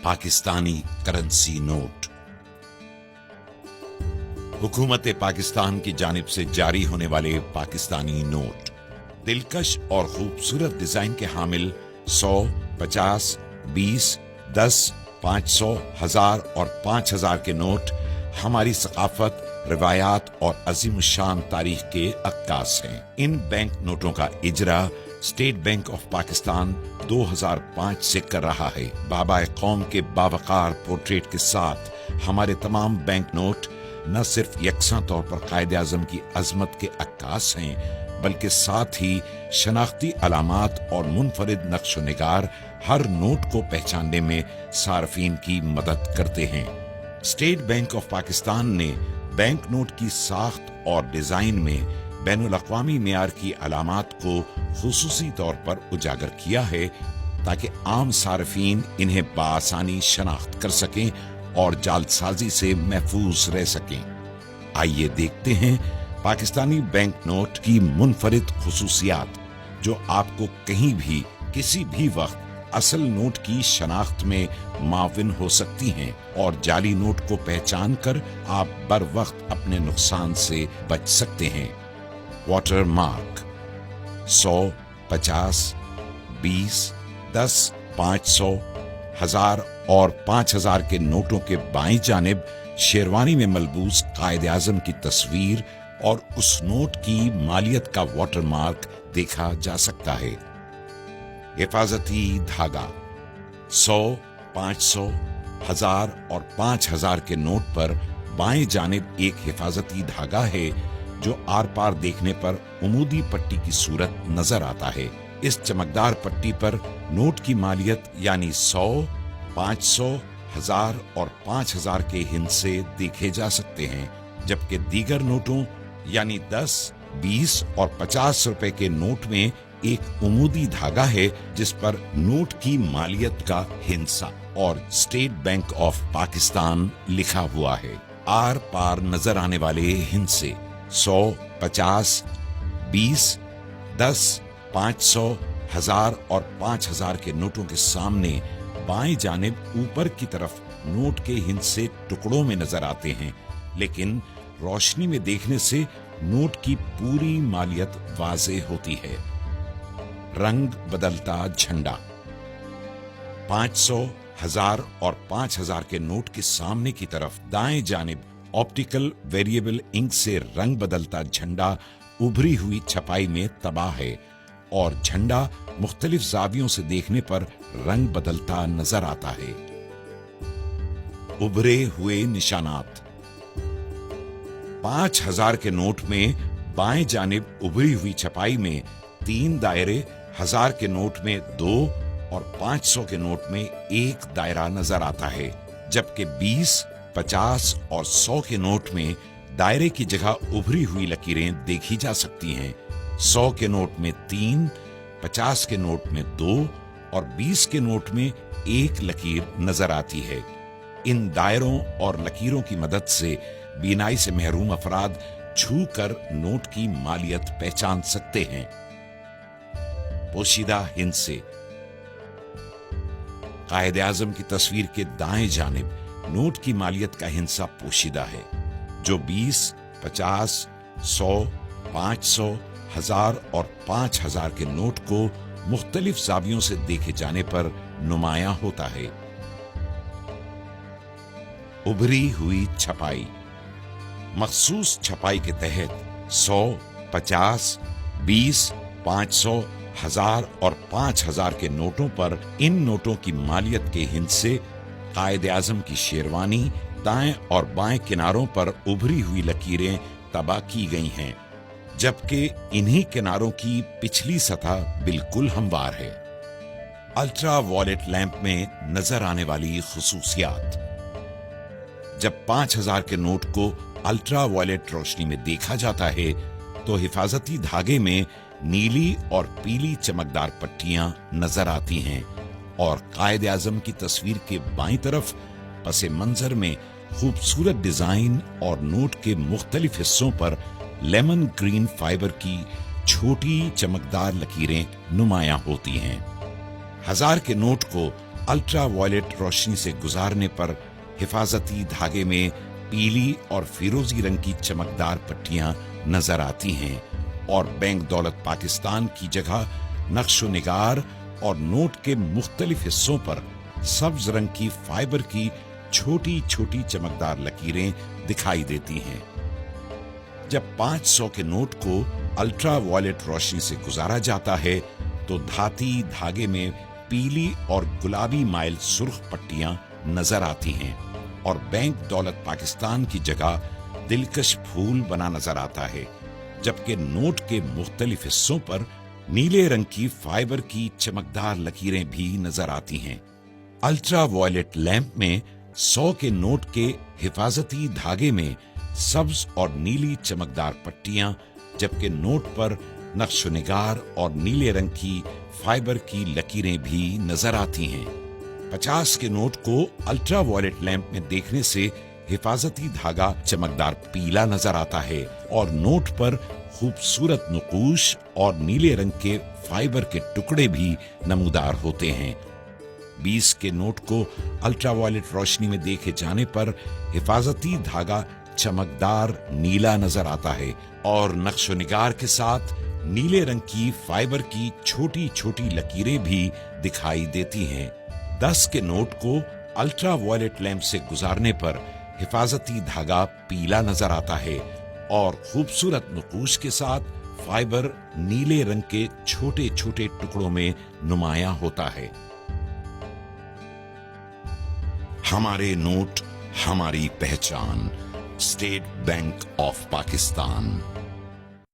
Pakistani currency note. हुकूमत पाकिस्तान की जानिब से जारी होने वाले पाकिस्तानी नोट दिलकश और खूबसूरत डिजाइन के हामिल 100, 50, 20, 10, 500, 1000 और 5000 के नोट हमारी सकाफत, रिवायात और अजीमुशान तारीख के अक्कास हैं। इन बैंक नोटों का इजरा स्टेट बैंक ऑफ पाकिस्तान 2005 से कर रहा है। बाबा कौम के बावकार पोर्ट्रेट के साथ हमारे तमाम बैंक नोट न सिर्फ यकसा तौर पर कायदे आजम की अजमत के अक्कास हैं, बल्कि साथ ही शनाख्ती अलामात और मुनफरिद नक्शो निगार हर नोट को पहचानने में सार्फिन की मदद करते हैं। स्टेट बैंक ऑफ पाकिस्तान ने बैंक नोट की साख्त और डिजाइन में बैनुल अक़वामी मेयार की अलामात को खुसूसी तौर पर उजागर किया है, ताकि आम सार्फिन इन्हें बआसानी शनाख्त कर सकें और जालसाजी से महफूज रह सकें। आइए देखते हैं पाकिस्तानी बैंक नोट की मुनफरिद खुसूसियात, जो आपको कहीं भी किसी भी वक्त असल नोट की शनाख्त में माविन हो सकती हैं और जाली नोट को पहचान कर आप बर वक्त अपने नुकसान से बच सकते हैं। वाटर मार्क 100, 50, 20, 10, 500, 1000 और 5000 के नोटों के बाईं जानिब शेरवानी में मलबूस कायदे आजम की तस्वीर और उस नोट की मालियत का वाटर मार्क देखा जा सकता है। हिफाजती धागा 100, 500, 1000 और 5000 के नोट पर बाएं जानिब एक हिफाजती धागा है, जो आर पार देखने पर उमूदी पट्टी की सूरत नजर आता है। इस चमकदार पट्टी पर नोट की मालियत यानी 100, 500, 1000 और 5000 के हिस्से देखे जा सकते हैं, जबकि दीगर नोटों यानी 10, 20 और 50 रुपए के नोट में एक उमूदी धागा है, जिस पर नोट की मालियत का हिस्सा और स्टेट बैंक ऑफ पाकिस्तान लिखा हुआ है। आर पार नजर आने वाले हिस्से 100, 50, 20, 10, 500, 1000 और 5000 के नोटों के सामने बाएं जानिब ऊपर की तरफ नोट के हिस्से टुकड़ों में नजर आते हैं, लेकिन रोशनी में देखने से नोट की पूरी मालियत वाज़ेह होती है। रंग बदलता झंडा 500, 1000 और 5000 के नोट के सामने की तरफ दाएं जानिब ऑप्टिकल वेरिएबल इंक से रंग बदलता झंडा उभरी हुई छपाई में तबाह है और झंडा मुख्तलिफ जावियों से देखने पर रंग बदलता नजर आता है। उभरे हुए निशानात 5000 के नोट में बाएं जानिब उभरी हुई छपाई में 3 दायरे, 1000 के नोट में 2 और 500 के नोट में 1 दायरा नजर आता है, जबकि 20, 50 और 100 के नोट में दायरे की जगह उभरी हुई लकीरें देखी जा सकती हैं। 100 के नोट में 3, 50 के नोट में 2 और 20 के नोट में 1 लकीर नजर आती है। इन दायरों और लकीरों की मदद से बीनाई से महरूम अफराद छू कर नोट की मालियत पहचान सकते हैं। पोशीदा हिस्से कायदे आजम की तस्वीर के दाएं जानिब नोट की मालियत का हिस्सा पोशीदा है, जो 20, 50, 100, 500, 1000 और 5000 के नोट को मुख्तलिफ जावियों से देखे जाने पर नुमायां होता है। उभरी हुई छपाई मखसूस छपाई के तहत 100, 50, 20, 500, 1000 और 5000 के नोटों पर इन नोटों की मालियत के हिस्से कायदे आजम की शेरवानी दाएं और बाएं किनारों पर उभरी हुई लकीरें तबाह की गई हैं, जबकि इन्हीं किनारों की पिछली सतह बिल्कुल हमवार है। अल्ट्रा वॉयलेट लैंप में नजर आने वाली खुसूसियात जब 5000 के नोट को अल्ट्रा वॉयलेट रोशनी में देखा जाता है, तो हिफाजती धागे में नीली और पीली चमकदार पट्टियां नजर आती हैं और कायदे आजम की तस्वीर के बाईं तरफ पसे मंजर में खूबसूरत डिजाइन और नोट के मुख्तलिफ हिस्सों पर लेमन ग्रीन फाइबर की छोटी चमकदार लकीरें नुमायां होती हैं। 1000 के नोट को अल्ट्रा वायलेट रोशनी से गुजारने पर हिफाजती धागे में पीली और फिरोजी रंग की चमकदार पट्टियां नजर आती हैं और बैंक दौलत पाकिस्तान की जगह नक्शो निगार और नोट के मुख्तलिफ हिस्सों पर सब्ज रंग की फाइबर की छोटी छोटी चमकदार लकीरें दिखाई देती हैं। जब 500 के नोट को अल्ट्रा वायलेट रोशनी से गुजारा जाता है तो धाती धागे में पीली और गुलाबी माइल सुर्ख पट्टियां नजर आती हैं और बैंक दौलत पाकिस्तान की जगह दिलकश फूल बना नजर आता है, जबकि नोट के मुख्तलिफ हिस्सों पर नीले रंग की फाइबर की चमकदार लकीरें भी नजर आती हैं। अल्ट्रा वायलेट लैंप में 100 के नोट के हिफाजती धागे में सब्ज और नीली चमकदार पट्टियां, जबकि नोट पर नक्शो निगार और नीले रंग की फाइबर की लकीरें भी नजर आती हैं। 50 के नोट को अल्ट्रा वायलेट लैंप में देखने से हिफाजती धागा चमकदार पीला नजर आता है और नोट पर खूबसूरत नक़ूश और नीले रंग के फाइबर के टुकड़े भी नमूदार होते हैं। 20 के नोट को अल्ट्रा वायलेट रोशनी में देखे जाने पर हिफाजती धागा चमकदार नीला नजर आता है और नक्शो निगार के साथ नीले रंग की फाइबर की छोटी छोटी लकीरें भी दिखाई देती हैं। 10 के नोट को अल्ट्रा वायलेट लैंप से गुजारने पर हिफाजती धागा पीला नजर आता है और खूबसूरत नक़ूश के साथ फाइबर नीले रंग के छोटे छोटे टुकड़ों में नुमाया होता है। हमारे नोट, हमारी पहचान। State bank of Pakistan.